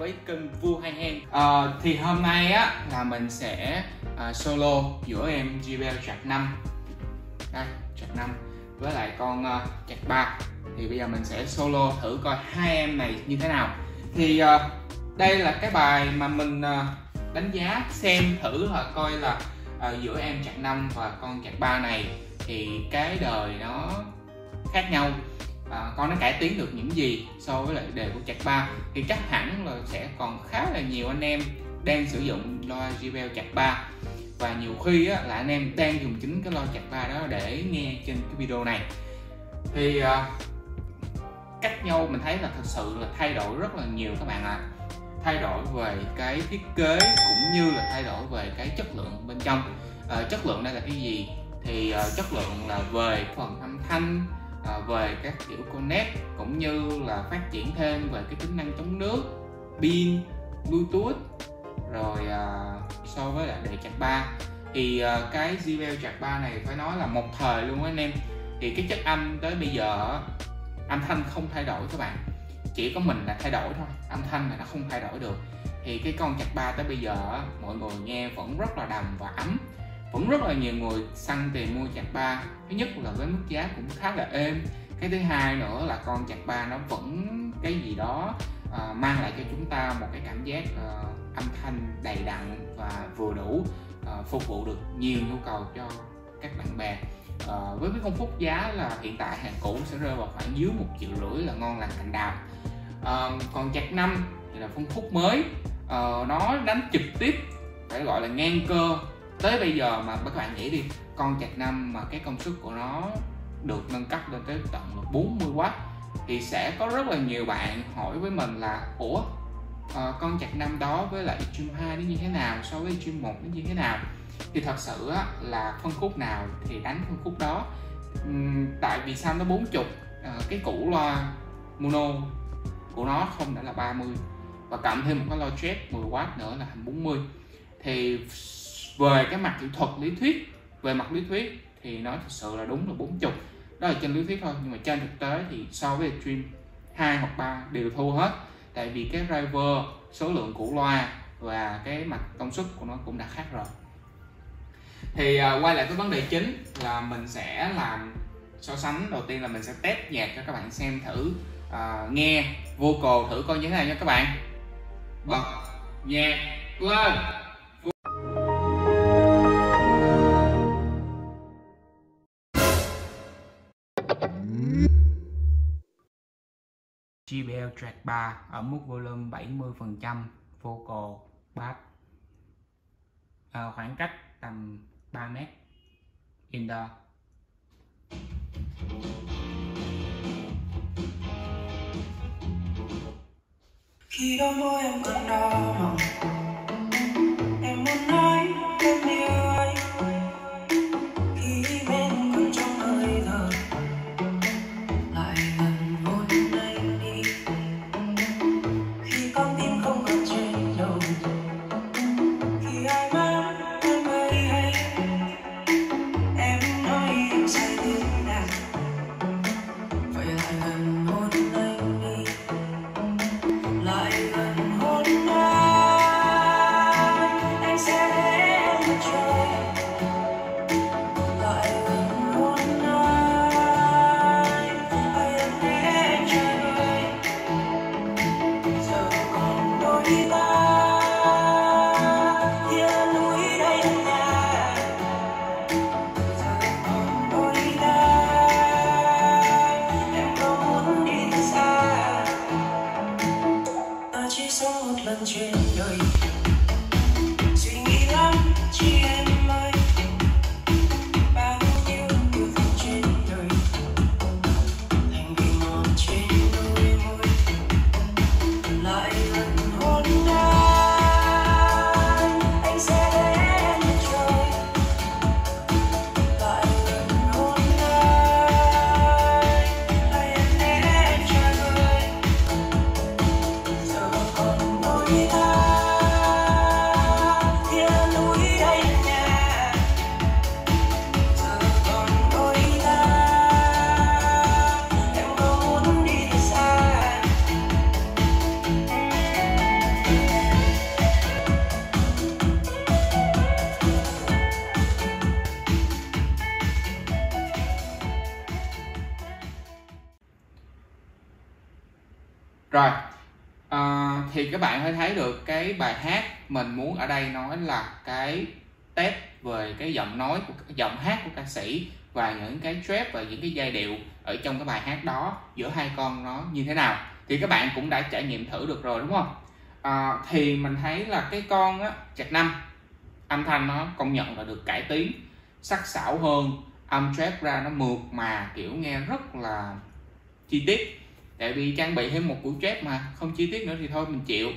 với kênh Vua Hay Hen. Thì hôm nay á là mình sẽ solo giữa em JBL Track 5 đây, Track 5 với lại con Track 3. Thì bây giờ mình sẽ solo thử coi hai em này như thế nào. Thì đây là cái bài mà mình đánh giá xem thử là coi là giữa em Track 5 và con Track 3 này thì cái đời nó khác nhau, con nó cải tiến được những gì so với lại đề của Track 3. Thì chắc hẳn là sẽ còn khá là nhiều anh em đang sử dụng loa JBL Track 3 và nhiều khi á, là anh em đang dùng chính cái loa Track 3 đó để nghe trên cái video này. Thì cách nhau mình thấy là thực sự là thay đổi rất là nhiều các bạn ạ. Thay đổi về cái thiết kế cũng như là thay đổi về cái chất lượng bên trong. Chất lượng đây là cái gì? Thì chất lượng là về phần âm thanh, về các kiểu connect cũng như là phát triển thêm về cái tính năng chống nước, pin, bluetooth. Rồi so với lại đề Track 3 thì cái JBL Track 3 này phải nói là một thời luôn á anh em. Thì cái chất âm tới bây giờ âm thanh không thay đổi các bạn, chỉ có mình là thay đổi thôi, âm thanh là nó không thay đổi được. Thì cái con Track 3 tới bây giờ mọi người nghe vẫn rất là đầm và ấm, vẫn rất là nhiều người săn tiền mua Track 3. Thứ nhất là với mức giá cũng khá là êm, cái thứ hai nữa là con Track 3 nó vẫn cái gì đó mang lại cho chúng ta một cái cảm giác âm thanh đầy đặn và vừa đủ, phục vụ được nhiều nhu cầu cho các bạn bè. Với cái phân khúc giá là hiện tại hàng cũ sẽ rơi vào khoảng dưới 1,5 triệu là ngon lành cành đào. Còn Track 5 thì là phân khúc mới, nó đánh trực tiếp phải gọi là ngang cơ. Tới bây giờ mà các bạn nghĩ đi, con Track 5 mà cái công suất của nó được nâng cấp lên tới tận 40W thì sẽ có rất là nhiều bạn hỏi với mình là ủa, con Track 5 đó với lại Extreme 2 nó như thế nào, so với Extreme 1 nó như thế nào? Thì thật sự là phân khúc nào thì đánh phân khúc đó. Tại vì sao nó 40, cái củ loa mono của nó không đã là 30 và cộng thêm một cái loa jet 10W nữa là thành 40. Thì về cái mặt kỹ thuật lý thuyết, về mặt lý thuyết thì nó thực sự là đúng là 40. Đó là trên lý thuyết thôi, nhưng mà trên thực tế thì so với Extreme 2 hoặc 3 đều thua hết. Tại vì cái driver, số lượng củ loa và cái mặt công suất của nó cũng đã khác rồi. Thì quay lại cái vấn đề chính là mình sẽ làm so sánh. Đầu tiên là mình sẽ test nhạc cho các bạn xem thử, nghe vocal thử coi như thế nào nha các bạn. Bật nhạc lên. JBL Track 3 ở mức volume 70%, vocal, bass, khoảng cách tầm 3m, indoor. Khi đôi môi em còn đau lòng, em muốn nói thêm điều ấy. Khi bên còn trong hơi thở, lại gần hôn anh đi. Khi con tim không còn trên đầu, khi ai mang em mây hay, em nói em say tiếng đàn. Vậy lại gần hôn anh đi, lại gần hôn anh sẽ để em trời. Lại gần hôn anh em để em chờ đợi. Giờ còn đôi ta, kia núi đây là nhà. Giờ còn đôi ta, em có muốn đi thật xa. Ta chỉ sống một lần trên đời, suy nghĩ lắm chỉ em ơi. Bao nhiêu yêu thương trên đời, thành vị ngọt trên đôi môi. Lại gần hôn anh sẽ để em trời. Lại gần hôn hay em để em chờ đợi. Giờ còn đôi ta, Rồi thì các bạn hãy thấy được cái bài hát mình muốn ở đây nói là cái test về cái giọng nói của giọng hát của ca sĩ và những cái trap và những cái giai điệu ở trong cái bài hát đó giữa hai con nó như thế nào. Thì các bạn cũng đã trải nghiệm thử được rồi đúng không? Thì mình thấy là cái con á, Trạc 5 âm thanh nó công nhận là được cải tiến, sắc sảo hơn, âm trap ra nó mượt mà, kiểu nghe rất là chi tiết. Tại vì trang bị thêm một củ trap mà không chi tiết nữa thì thôi mình chịu.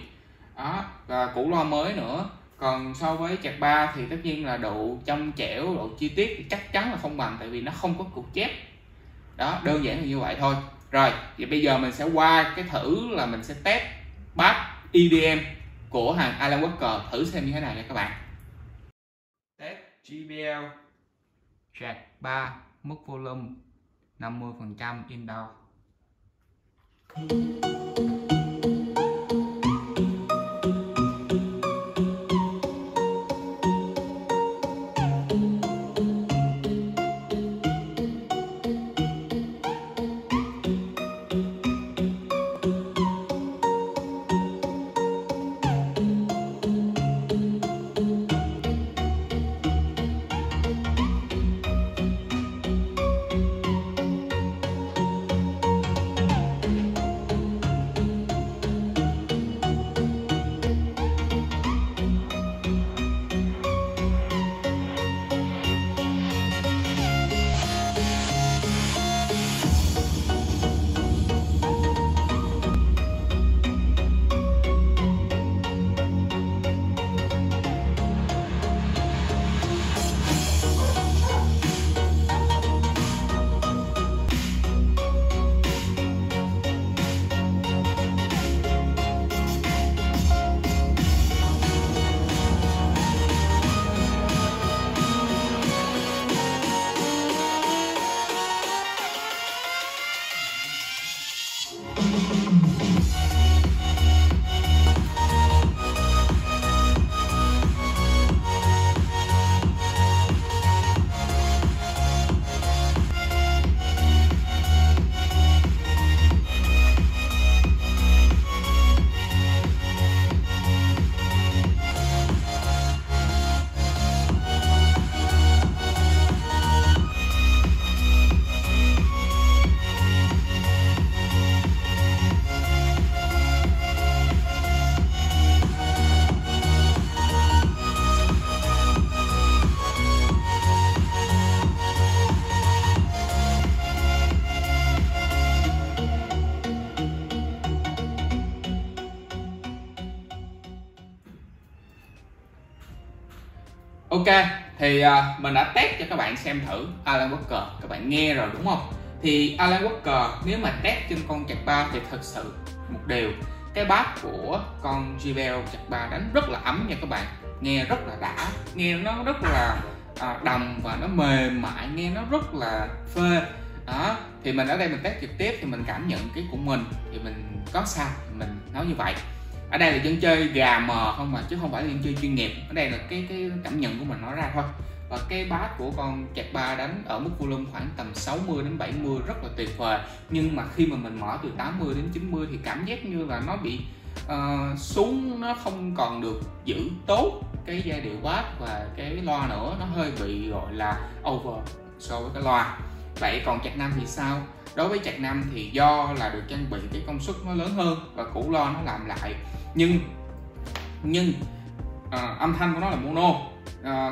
Đó, và củ loa mới nữa. Còn so với Trạc 3 thì tất nhiên là độ trong trẻo, độ chi tiết thì chắc chắn là không bằng, tại vì nó không có cục chép. Đó, đơn giản là như vậy thôi. Rồi, thì bây giờ mình sẽ qua cái thử là mình sẽ test bass EDM của hàng Alan Walker, thử xem như thế nào nha các bạn. Test JBL Trạc 3, mức volume 50% indoor. Ok, thì mình đã test cho các bạn xem thử Alan Walker, các bạn nghe rồi đúng không? Thì Alan Walker nếu mà test trên con Trạc 3 thì thật sự một điều, cái bass của con JBL Trạc 3 đánh rất là ấm nha các bạn, nghe rất là đã, nghe nó rất là đầm và nó mềm mại, nghe nó rất là phê. Đó, thì mình ở đây mình test trực tiếp thì mình cảm nhận cái của mình thì mình có sai thì mình nói như vậy. Ở đây là dân chơi gà mờ không mà, chứ không phải là dân chơi chuyên nghiệp. Ở đây là cái cảm nhận của mình nói ra thôi. Và cái bass của con Trạc 3 đánh ở mức volume khoảng tầm 60 đến 70 rất là tuyệt vời. Nhưng mà khi mà mình mở từ 80 đến 90 thì cảm giác như là nó bị xuống, nó không còn được giữ tốt cái giai điệu bass và cái loa nữa, nó hơi bị gọi là over so với cái loa. Vậy còn Trạc 5 thì sao? Đối với Trạc 5 thì do là được trang bị cái công suất nó lớn hơn và củ loa nó làm lại, nhưng âm thanh của nó là mono.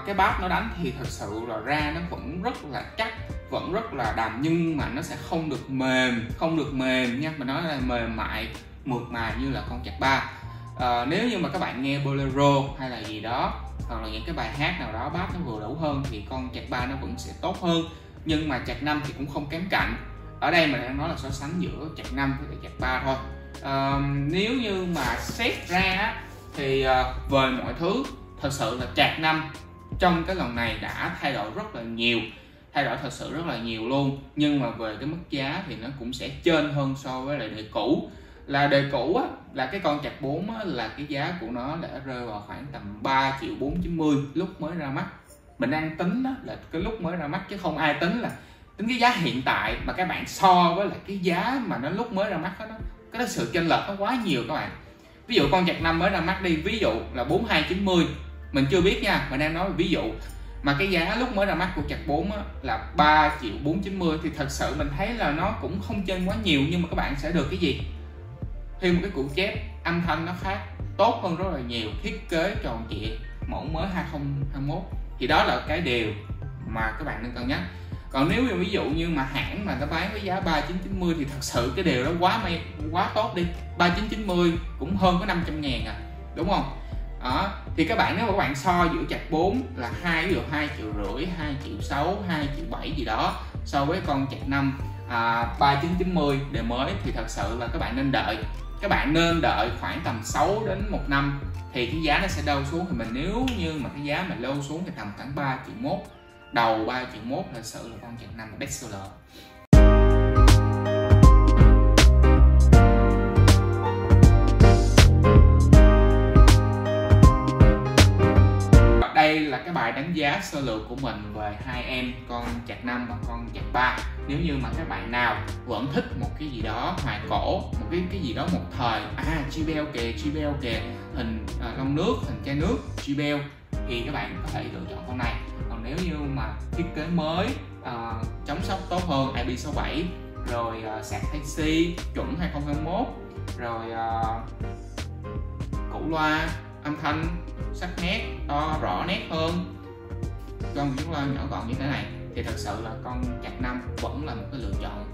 Cái bass nó đánh thì thật sự là ra nó vẫn rất là chắc, vẫn rất là đầm, nhưng mà nó sẽ không được mềm nha, mình nói là mềm mại mượt mà như là con Trạc 3. Nếu như mà các bạn nghe bolero hay là gì đó, hoặc là những cái bài hát nào đó bass nó vừa đủ hơn thì con Trạc 3 nó vẫn sẽ tốt hơn, nhưng mà Trạc 5 thì cũng không kém cạnh. Ở đây mình đang nói là so sánh giữa Trạc 5 với Trạc 3 thôi. Nếu như mà xét ra thì về mọi thứ thật sự là Trạc 5 trong cái lần này đã thay đổi rất là nhiều, thay đổi thật sự rất là nhiều luôn. Nhưng mà về cái mức giá thì nó cũng sẽ trên hơn so với lại đời cũ. Là đời cũ á, là cái con Trạc 4 á, là cái giá của nó đã rơi vào khoảng tầm 3.490 lúc mới ra mắt. Mình đang tính đó là cái lúc mới ra mắt chứ không ai tính cái giá hiện tại, mà các bạn so với lại cái giá mà nó lúc mới ra mắt đó, cái sự chênh lệch nó quá nhiều các bạn. Ví dụ con chạc 5 mới ra mắt đi, ví dụ là 4290, mình chưa biết nha, mình đang nói ví dụ, mà cái giá lúc mới ra mắt của chạc 4 là 3.490 thì thật sự mình thấy là nó cũng không chênh quá nhiều, nhưng mà các bạn sẽ được cái gì? Thêm một cái củ chép, âm thanh nó khác, tốt hơn rất là nhiều, thiết kế tròn trịa, mẫu mới 2021, thì đó là cái điều mà các bạn nên cân nhắc. Còn nếu ví dụ như mà hãng mà nó bán với giá 3990 thì thật sự cái điều đó quá tốt đi. 3990 cũng hơn có 500.000 à, đúng không? Đó, thì các bạn nếu mà các bạn so giữa chạc 4 là ví dụ 2,5 triệu, 2,6 triệu, 2,7 triệu gì đó so với con chạc 5 3990 đời mới thì thật sự là các bạn nên đợi. Các bạn nên đợi khoảng tầm 6 đến 1 năm thì cái giá nó sẽ đâu xuống. Thì mình nếu như mà cái giá mình lâu xuống thì tầm khoảng 3,1 triệu, đầu 3,1 triệu thật sự là con chạc 5 best seller. Đây là cái bài đánh giá sơ lược của mình về hai em con chạc 5 và con chạc 3. Nếu như mà các bạn nào vẫn thích một cái gì đó hoài cổ, một cái gì đó một thời, JBL kìa, hình lon nước, hình chai nước JBL, thì các bạn có thể lựa chọn con này. Còn nếu như mà thiết kế mới, chống sốc tốt hơn, IP67, rồi sạc Type-C chuẩn 2021, rồi củ loa, âm thanh sắc nét, to rõ nét hơn, con chiếc loa nhỏ gọn như thế này, thì thật sự là con chạc 5 vẫn là một cái lựa chọn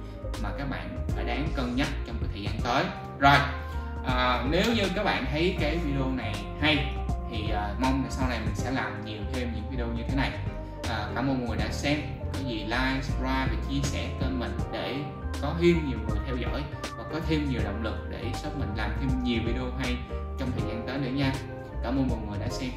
mà các bạn phải đáng cân nhắc trong cái thời gian tới. Rồi, nếu như các bạn thấy cái video này hay thì mong là sau này mình sẽ làm nhiều thêm những video như thế này. Cảm ơn mọi người đã xem, có gì like, subscribe và chia sẻ kênh mình để có thêm nhiều người theo dõi và có thêm nhiều động lực để shop mình làm thêm nhiều video hay trong thời gian tới nữa nha. Cảm ơn mọi người đã xem.